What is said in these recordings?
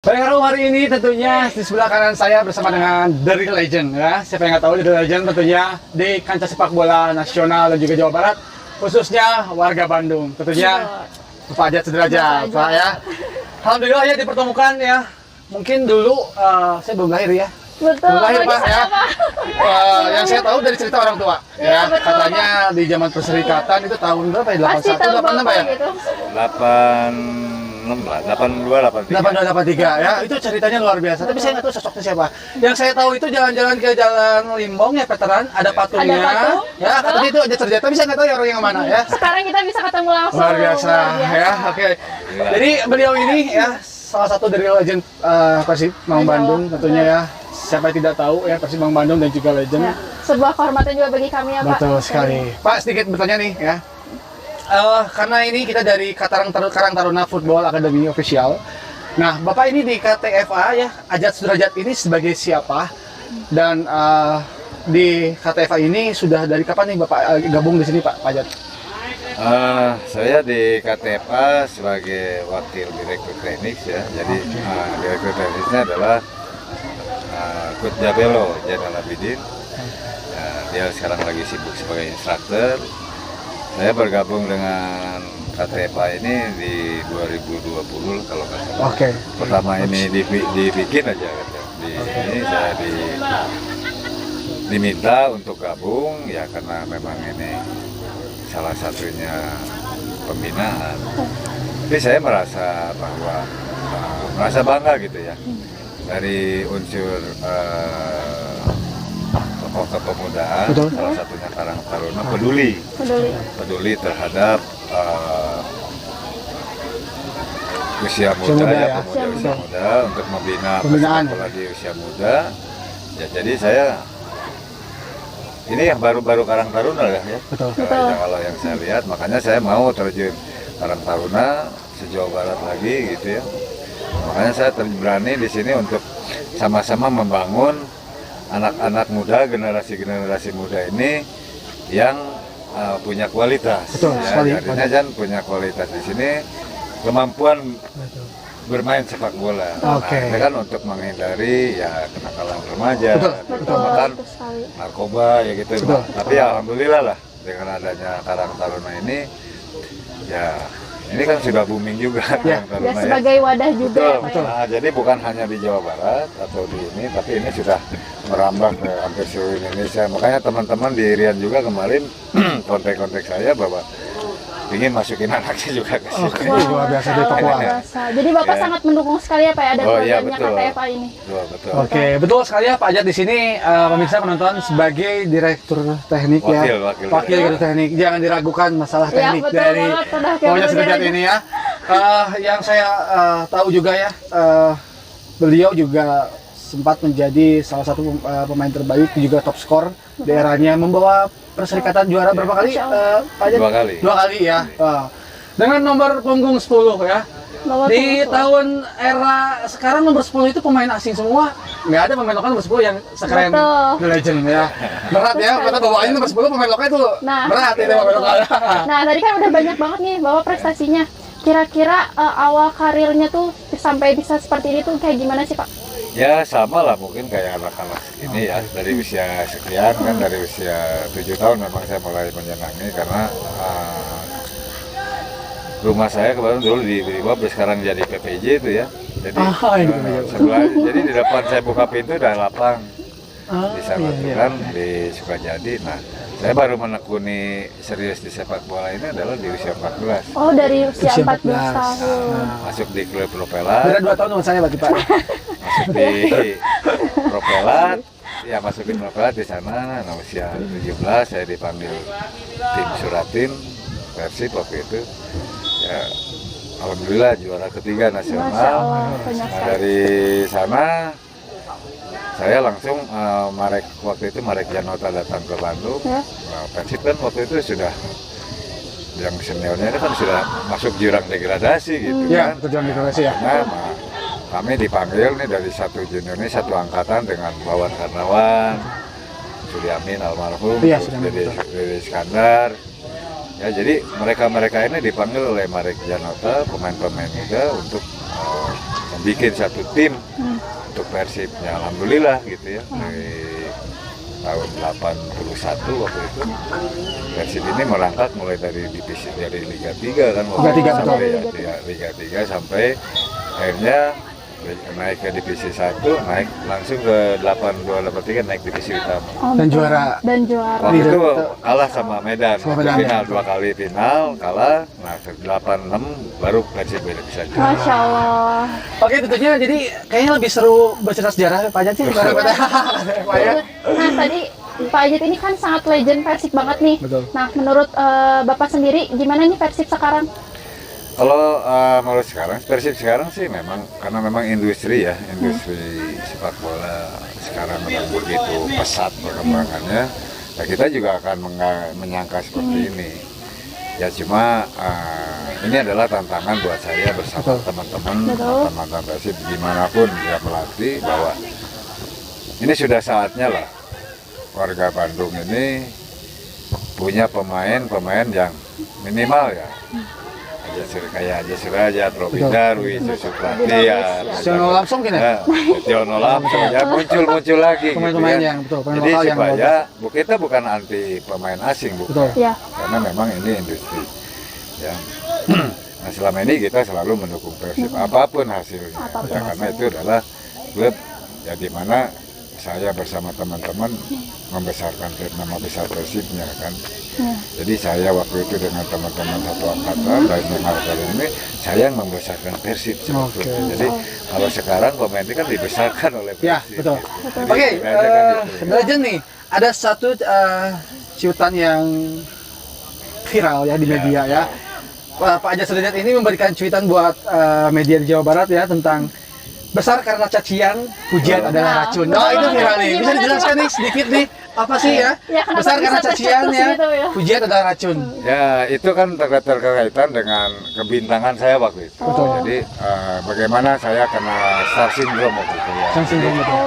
Baik, Harum, hari ini tentunya di sebelah kanan saya bersama dengan The Real Legend ya. Siapa yang nggak tahu The Real Legend tentunya di kancah sepak bola nasional dan juga Jawa Barat, khususnya warga Bandung. Tentunya Pak Ajat Sederajat, Pak ya. Alhamdulillah ya dipertemukan ya. Mungkin dulu saya belum lahir ya. Betul. Belum lahir Pak ya. Yang saya tahu dari cerita orang tua ya. Betul, Katanya di zaman perserikatan itu tahun berapa ya? 81, 86 Pak ya? Gitu. 82, 83. 8283 ya, itu ceritanya luar biasa. Tapi saya nggak tahu sosoknya siapa. Yang saya tahu itu jalan-jalan ke Jalan Limbong ya, veteran, ada patungnya. Ada patung. Ya, katanya itu aja terjadi. Tapi saya nggak tahu ya orang yang mana ya. Sekarang kita bisa ketemu langsung. Luar biasa ya, oke. Jadi beliau ini ya salah satu dari legend Persib Maung Bandung tentunya ya. Siapa yang tidak tahu ya Persib Maung Bandung dan juga legend. Ya, sebuah kehormatan juga bagi kami ya Pak. Betul sekali. Pak, sedikit bertanya nih ya. Karena ini kita dari Karang Taruna Football Academy Official. Nah, Bapak ini di KTFA ya, Ajat Sudrajat ini sebagai siapa? Dan di KTFA ini sudah dari kapan nih Bapak gabung di sini Pak Ajat? Saya di KTPA sebagai wakil direktur teknik ya. Jadi direktur teknisnya adalah Coach Jabelo Jainal Abidin. Dia sekarang lagi sibuk sebagai instruktur. Saya bergabung dengan KTPA ini di 2020 kalau nggak salah. Oke. Pertama ini dibikin aja gitu. Di sini saya diminta untuk gabung ya karena memang ini salah satunya pembinaan. Tapi saya merasa bahwa merasa bangga gitu ya dari unsur tokoh kepemudaan, salah satunya Karang Taruna peduli terhadap usia muda ya, pemuda usia muda untuk membina sepak bola di usia muda. Ya, jadi saya ini yang baru-baru Karang Taruna ya. Betul. Kalau yang saya lihat, makanya saya mau terjun Karang Taruna se-Jawa Barat lagi gitu ya. Makanya saya berani di sini untuk sama-sama membangun anak-anak muda, generasi muda ini yang punya kualitas. Betul, ya, sekali. artinya kan punya kualitas di sini, kemampuan bermain sepak bola. Oke. Nah, ini kan untuk menghindari ya kenakalan remaja, bahkan narkoba ya gitu. Betul. Tapi ya, alhamdulillah lah dengan adanya Karang Taruna ini, ya ini kan sudah booming juga Ya. Karang Taruna Ya, sebagai wadah juga Betul. ya Pak. Ya. Nah, jadi bukan hanya di Jawa Barat atau di ini, tapi ini sudah merambah ke hampir seluruh Indonesia. Makanya teman-teman di Irian juga kemarin kontak-kontak saya bahwa ingin masukin anaknya juga ke sini. Oke. Luar biasa di Papua. Luar biasa. Jadi Bapak Ya. sangat mendukung sekali ya Pak ya ada Oh, iya, programnya betul. KTFA ini. Betul. Oke, betul sekali ya Pak Ajat di sini pemirsa menonton sebagai direktur teknik ya. Wakil Direktur teknik. Jangan diragukan masalah Ya, teknik betul dari banget, udah kayak pokoknya bener Sudrajat aja. ini ya. Yang saya tahu juga ya, beliau juga sempat menjadi salah satu pemain terbaik juga top skor di eranya, membawa Perserikatan juara berapa kali Pak Ajat? 2 kali. 2 kali ya. Dengan nomor punggung 10 ya. Bawa Di tunggu. tahun era sekarang nomor 10 itu pemain asing semua. Nggak ada pemain lokal nomor 10 yang sekeren Betul. The Legend ya. Berat ya, karena bawaannya nomor 10 pemain lokal itu Nah, berat itu pemain lokal. Nah, tadi kan udah banyak banget nih bawa prestasinya. Kira-kira awal karirnya tuh sampai bisa seperti ini tuh kayak gimana sih Pak? Ya sama lah mungkin kayak anak-anak ini ya dari usia sekian kan dari usia 7 tahun memang saya mulai menyenangi karena rumah saya kemarin dulu di Brimob sekarang jadi PPJ itu ya. Jadi jadi di depan saya buka pintu udah lapang. Di sana tuh kan di Sukajadi. Nah, saya baru menekuni serius di sepak bola ini adalah di usia 14. Oh, dari usia Usia 14 14. tahun. Masuk di klub Propelat. Beda 2 tahun sama saya berarti Pak. Masuk di Propelat. Ya masukin Propelat di sana. Nah, usia 17 saya dipanggil tim Suratin Persib waktu itu. Ya, alhamdulillah juara ketiga Masya nasional. Allah, banyak Nah, sekali. dari sana saya langsung waktu itu Marek Janota datang ke Bandung. Ya. Nah, Persib kan waktu itu sudah yang seniornya itu kan sudah masuk jurang degradasi gitu Ya, kan. tujuan deklarasi ya. Nah, kami dipanggil nih dari satu junior ini satu angkatan dengan Wawan Karnawan, Sudiamin almarhum, Iya, terus Sudiamin, Dede Iskandar. Ya, jadi mereka ini dipanggil oleh Marek Janota, pemain-pemain muda untuk bikin satu tim untuk Persib. Ya, alhamdulillah gitu ya. Dari tahun 81 waktu itu Persib ini merangkak mulai dari divisi dari Liga 3 kan waktu Liga 3, itu sampai betul. ya, Liga 3 sampai akhirnya naik ke divisi 1, naik langsung ke 82-83 naik divisi utama. Dan juara. Dan juara. Waktu itu Betul. kalah sama Medan, Sama Medan, final ya. 2 kali final kalah, nah ke 86 baru Persib bisa juara. Masya Allah. Oke, tentunya jadi kayaknya lebih seru bercerita sejarah Pak Ajat sih daripada Pak ya. Nah tadi Pak Ajit ini kan sangat legend Persib banget nih. Betul. Nah menurut Bapak sendiri gimana nih Persib sekarang? Kalau menurut sekarang, Persib sekarang sih memang karena memang industri ya, industri sepak bola sekarang memang begitu pesat perkembangannya. Nah, kita juga akan menyangka seperti ini. Ya cuma ini adalah tantangan buat saya bersama teman-teman, Betul. teman-teman Persib dimanapun dia pelatih bahwa ini sudah saatnya lah warga Bandung ini punya pemain-pemaman yang minimal ya. Kayak Aja Suraja, Robi Darwi, Susu Pratian, Siono langsung kan ya? Siono langsung ya muncul lagi. Pemain-pemain gitu ya. yang betul, pemain Jadi lokal yang supaya kita bukan anti pemain asing bukan, Betul. Ya. karena memang ini industri. Ya. Nah selama ini kita selalu mendukung Persib apapun hasilnya, Apapun ya, karena hasilnya. itu adalah klub ya di mana saya bersama teman-teman membesarkan nama besar Persibnya kan. Ya. Jadi saya waktu itu dengan teman-teman satu angkatan dan yang angkatan ini saya yang membesarkan Persib sebetulnya. Oke. Jadi kalau sekarang pemain ini kan dibesarkan oleh Persib. Ya, betul. Jadi Oke, bedanya kan gitu. Legend nih, ada satu cuitan yang viral ya di media ya. Wah, Pak Ajat Sudrajat ini memberikan cuitan buat media di Jawa Barat ya tentang besar karena cacian, pujian adalah racun. Oh, itu viral nih. Bisa dijelaskan nih sedikit nih apa sih ya? Ya, kenapa Besar bisa karena cacian tercetus ya, gitu ya? pujian adalah racun. Ya itu kan terkaitan dengan kebintangan saya waktu itu. Betul. Jadi bagaimana saya kena star syndrome waktu itu ya. Sang singgung betul.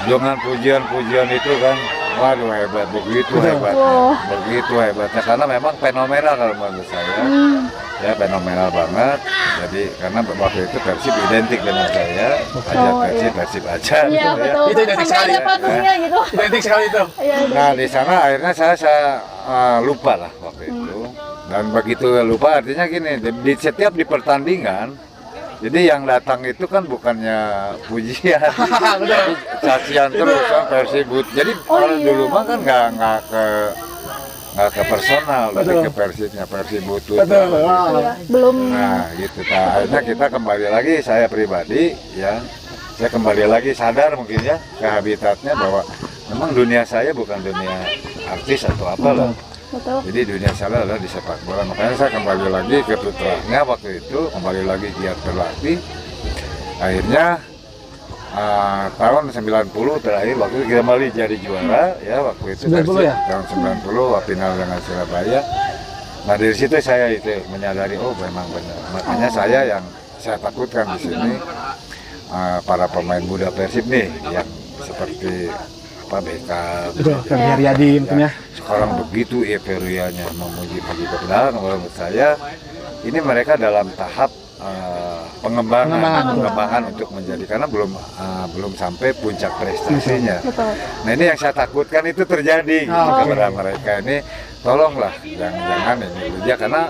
Dengan pujian-pujian itu kan, waduh hebat, begitu Betul. hebatnya, Wow. begitu hebatnya. Karena memang fenomenal kalau menurut saya, ya fenomenal banget. Jadi karena waktu itu Persib identik dengan saya, aja Oh, Persib, iya. Persib aja. Iya gitu ya. betul. Itu identik Sampai sekali ada ya. patungnya gitu. Identik sekali itu. Iya. Nah di sana akhirnya saya lupa lah waktu itu. Dan begitu lupa artinya gini, di setiap di pertandingan. Jadi yang datang itu kan bukannya pujian, jadi cacian terus kan Persib. Jadi Oh, orang iya. dulu mah kan nggak ke personal, tapi Betul. ke Persibnya, Persib butuh. Betul. Wow. Iya. Belum. Nah gitu. Nah, akhirnya kita kembali lagi, saya pribadi ya, saya kembali lagi sadar mungkin ya ke habitatnya bahwa memang dunia saya bukan dunia artis atau apalah. Betul. Jadi dunia saya adalah di sepak bola. Makanya saya kembali lagi ke putranya waktu itu, kembali lagi giat berlatih. Akhirnya tahun 90 terakhir waktu itu kita kembali jadi juara ya waktu itu 90 ya? tahun 90 final dengan Surabaya. Nah dari situ saya itu menyadari oh memang benar. Makanya saya takutkan di sini para pemain muda Persib nih yang seperti apa Beckham. Betul. Ferdi Haryadi mungkin ya. Sekarang begitu euforianya memuji-muji kebenaran menurut saya ini mereka dalam tahap pengembangan untuk menjadi karena belum sampai puncak prestasinya. Betul. Nah ini yang saya takutkan itu terjadi gitu, kepada mereka ini tolonglah jangan ini dia karena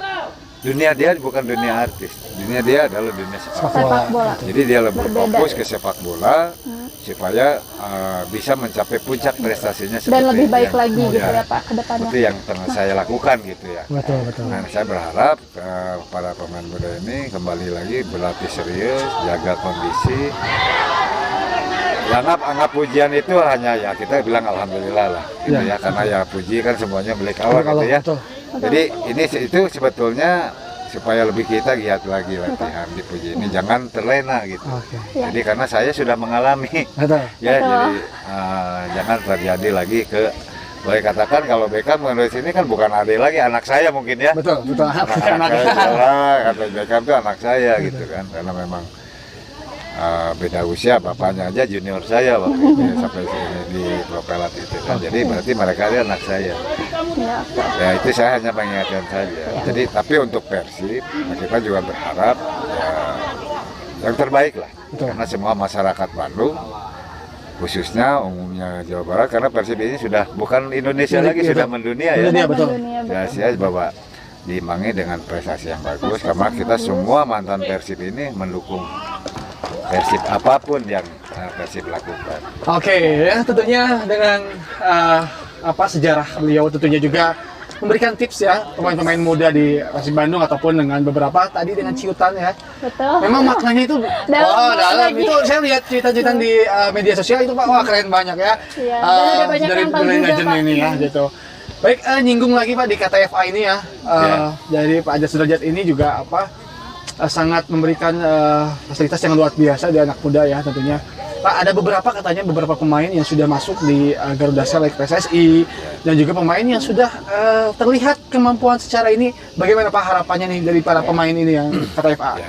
dunia dia bukan dunia artis, dunia dia adalah dunia sepak bola. Sepak bola. Jadi dia lebih Berbeda. fokus ke sepak bola supaya bisa mencapai puncak prestasinya Dan seperti lebih baik yang- lagi gitu ya, ya Pak ke depannya. Itu yang pernah saya lakukan gitu ya. Betul, betul. Nah, saya berharap para pemain muda ini kembali lagi berlatih serius, jaga kondisi. Anggap pujian itu hanya ya kita bilang alhamdulillah lah, gitu ya, karena ya puji kan semuanya milik Allah gitu ya. Betul. Jadi itu sebetulnya supaya lebih kita giat lagi latihan di puji ini, jangan terlena gitu. Oke. Ya. Jadi karena saya sudah mengalami, Betul. ya Betul. jadi jangan terjadi lagi boleh katakan kalau Beckham menurut sini kan bukan adik lagi, anak saya mungkin ya. Betul, betul. Anak Anak. saya, kata Beckham itu anak saya gitu kan, karena memang beda usia, bapaknya aja junior saya waktu itu sampai sini di Propelat itu kan, jadi berarti mereka ini anak saya. Ya. Ya itu saya hanya mengingatkan saja. Jadi tapi untuk Persib, nah, kita juga berharap ya yang terbaik lah. Betul. Karena semua masyarakat Bandung, khususnya umumnya Jawa Barat, karena Persib ini sudah bukan Indonesia lagi, Iya, sudah betul. mendunia ya. Mendunia, betul. Dunia, betul. Ya, bahwa diimbangi dengan prestasi yang bagus, karena kita semua mantan Persib ini mendukung Persib apapun yang Persib lakukan. Oke, ya tentunya dengan sejarah beliau tentunya juga memberikan tips ya pemain-pemain muda di Persib Bandung ataupun dengan beberapa tadi dengan ciutan ya. Betul. Memang maknanya itu dalam lagi. itu saya lihat cerita-cerita di media sosial itu Pak, wah keren banyak ya. Iya, dan ada banyak dari yang tahu dari juga, legend Pak. ini ya gitu. Baik, nyinggung lagi Pak di KTFA ini ya. Jadi Pak Ajat Sudrajat ini juga sangat memberikan fasilitas yang luar biasa di anak muda ya tentunya. Pak, ada beberapa pemain yang sudah masuk di Garuda Select PSSI dan juga pemain yang sudah terlihat kemampuan secara ini. Bagaimana Pak harapannya nih dari para pemain ini yang KTFA?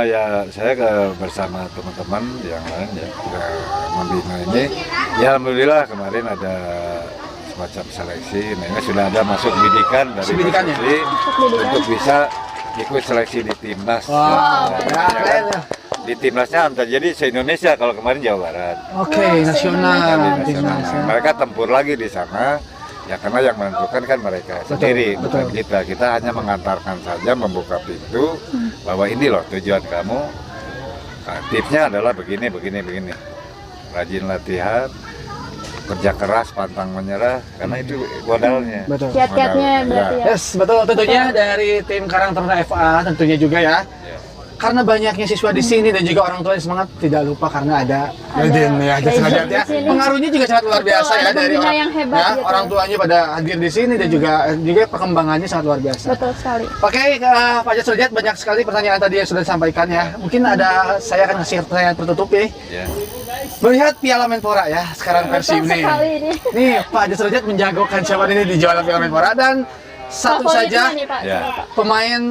Ya saya bersama teman-teman yang lain ya membina ini. Ya alhamdulillah kemarin ada semacam seleksi. Nah ini sudah ada masuk bidikan dari Bidikannya? PSSI untuk bisa ikut seleksi di timnas. Wow, Ya, ya, keren ya. di timnasnya jadi se-Indonesia, kalau kemarin Jawa Barat. Oke, nasional. Nasional. Mereka tempur lagi di sana. Ya karena yang menentukan kan mereka sendiri, bukan betul. kita. Kita hanya mengantarkan saja, membuka pintu bahwa ini loh tujuan kamu. Nah, tipsnya adalah begini. Rajin latihan, kerja keras, pantang menyerah, karena itu modalnya. Betul. Kiat-kiatnya berarti ya. Yes, betul. Tentunya dari tim Karang Taruna FA tentunya juga ya. Karena banyaknya siswa di sini dan juga orang tua yang semangat, tidak lupa karena ada legend ya, Ajat Sudrajat ya. di sini. Pengaruhnya juga sangat luar biasa Betul, ya ada dari pembina orang yang hebat ya, gitu. orang tuanya pada hadir di sini dan juga perkembangannya sangat luar biasa. Betul sekali. Oke, Pak Ajat Sudrajat, banyak sekali pertanyaan tadi yang sudah disampaikan ya. Mungkin saya akan kasih pertanyaan penutup nih. Ya. Melihat Piala Menpora ya, sekarang Persib Betul nih. sekali ini. Nih, Pak Ajat Sudrajat menjagokan siapa ini di juara Piala Menpora dan satu Favoritnya saja nih, Pak. Ya. Siapa, Pak? pemain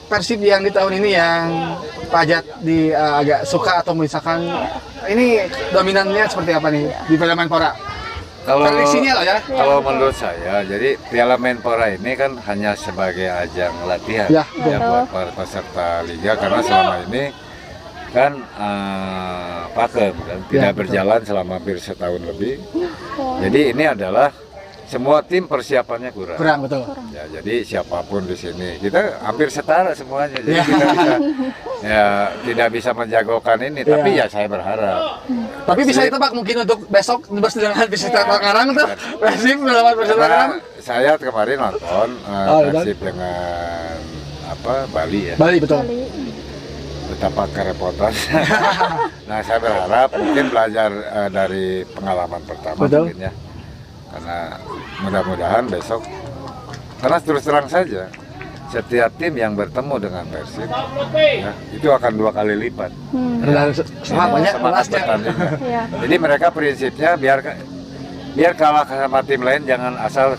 Persib yang di tahun ini yang Pak Ajat agak suka atau misalkan ini dominannya seperti apa nih di Piala Menpora? Kalau Prediksinya loh ya. Kalau menurut saya, jadi Piala Menpora ini kan hanya sebagai ajang latihan Ya, buat para peserta liga, karena selama ini kan pakem kan tidak betul. berjalan selama hampir setahun lebih. Jadi ini adalah semua tim persiapannya kurang. Kurang betul. Ya, jadi siapapun di sini kita hampir setara semuanya. Jadi Ya. kita bisa tidak bisa menjagokan ini, Ya. tapi ya saya berharap. Tapi bisa ditebak mungkin untuk besok berseberangan Persita Tangerang tuh Persib melawan Persita Tangerang. Karena saya kemarin nonton iya. Persib dengan Bali ya. Bali betul. Kali. Betapa kerepotan. Nah saya berharap mungkin belajar dari pengalaman pertama Betul. mungkin ya. Karena mudah-mudahan besok, karena terus terang saja setiap tim yang bertemu dengan Persib ya, itu akan 2 kali lipat. Dan banyak Semangat kelasnya. bertandingnya. Iya. Jadi mereka prinsipnya biar kalah sama tim lain, jangan asal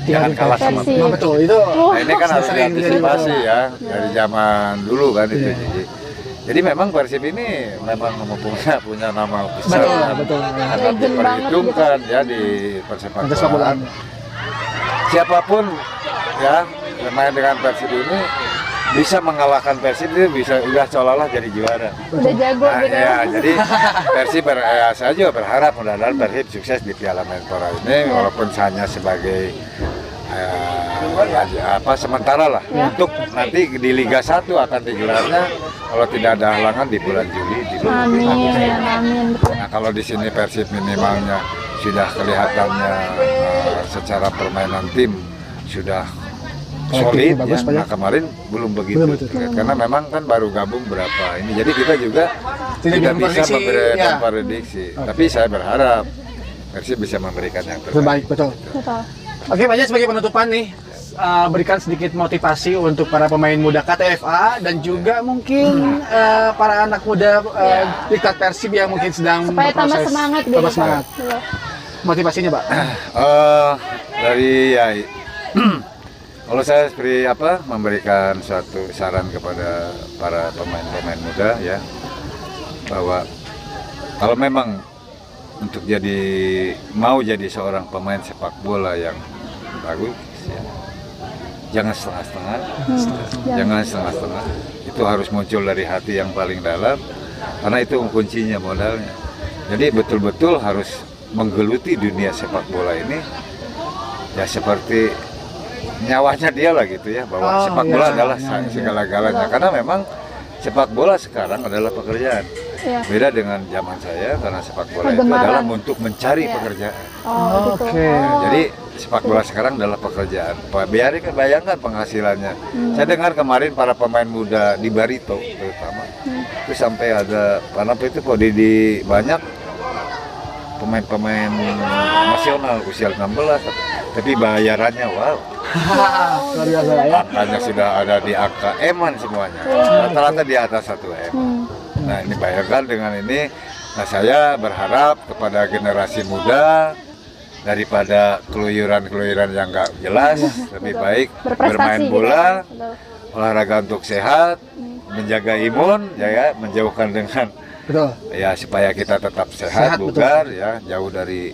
jangan kalah sama Persib. Nah, betul itu. Nah, ini kan harus Sering terjadi, diantisipasi betul. ya dari zaman dulu kan itu. Iya. Jadi memang Persib ini memang punya nama besar. Betul, kan. betul. Karena Legend diperhitungkan ya di persepak Untuk sepak bola. bolaan. Siapapun ya bermain dengan Persib ini bisa mengalahkan Persib, itu bisa udah seolah-olah jadi juara. Udah jago Nah, gitu. ya, jadi Persib saya juga berharap mudah-mudahan Persib sukses di Piala Menpora ini, walaupun hanya sebagai sementara lah, Ya. untuk nanti di Liga 1 akan digelarnya kalau tidak ada halangan di bulan Juli di bulan Amin, Juli. amin. Betul. Nah kalau di sini Persib minimalnya sudah kelihatannya secara permainan tim sudah solid bagus, ya. Pak, ya. Nah kemarin belum begitu, Belum betul. karena memang kan baru gabung berapa ini, jadi kita juga tidak bisa memprediksi, memberikan ya. prediksi. Tapi saya berharap Persib bisa memberikan yang Terbaik betul. Betul. Oke, Pak Ajat, sebagai penutupan nih, berikan sedikit motivasi untuk para pemain muda KTFA dan juga mungkin para anak muda Diklat Persib yang mungkin sedang Supaya tambah berproses. semangat gitu. Tambah semangat. Iya. Motivasinya, Pak. Dari ya kalau saya seperti memberikan suatu saran kepada para pemain-pemain muda ya, bahwa kalau memang untuk mau jadi seorang pemain sepak bola yang bagus ya, jangan setengah-setengah, jangan setengah-setengah. Itu itu harus muncul dari hati yang paling dalam, karena itu kuncinya, modalnya. Jadi betul-betul harus menggeluti dunia sepak bola ini, ya seperti nyawanya dia lah gitu ya, bahwa sepak bola adalah segala-galanya. Karena memang sepak bola sekarang adalah pekerjaan. Iya. Beda dengan zaman saya, karena sepak bola itu Kegemaran. adalah untuk mencari pekerjaan. Oh, gitu. Oke. Oh. Jadi sepak bola sekarang adalah pekerjaan. Bayangkan penghasilannya. Saya dengar kemarin para pemain muda di Barito terutama itu sampai ada karena itu kok di banyak pemain-pemain nasional usia 16, tapi bayarannya wow. Luar biasa ya. Angkanya sudah ada di angka M-an semuanya. Rata-rata di atas 1 M. Nah, ini bayangkan dengan ini. Nah, saya berharap kepada generasi muda, daripada keluyuran-keluyuran yang nggak jelas, lebih baik Berprestasi bermain gitu. bola, Betul. olahraga untuk sehat, menjaga imun, ya, menjauhkan dengan Betul. ya supaya kita tetap Sehat, sehat, bugar, ya, jauh dari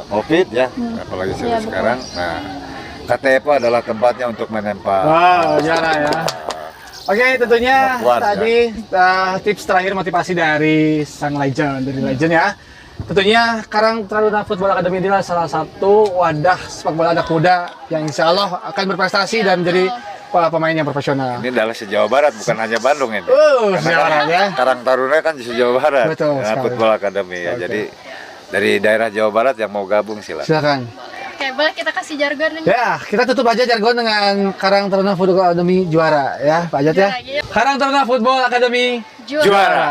COVID ya, apalagi Iya, betul. sekarang. Nah, KTP adalah tempatnya untuk menempa. Wow, juara ya. Oke, tentunya Kuat, tadi tips terakhir motivasi dari sang legend, dari legend ya. Tentunya Karang Taruna Football Academy adalah salah satu wadah sepak bola anak muda yang insya Allah akan berprestasi dan menjadi pemain yang profesional. Ini adalah se-Jawa Barat, bukan hanya Bandung ini. Jawa ya. Karang Taruna kan di Jawa Barat. Betul Nah, sekali. Football Academy ya. Oke. Jadi dari daerah Jawa Barat yang mau gabung silakan. Silakan. Oke, boleh kita kasih jargon nih. Ya, kita tutup aja jargon dengan Karang Taruna Football Academy juara ya, Pak Ajat ya. Juara, iya. Karang Taruna Football Academy Juara. Juara.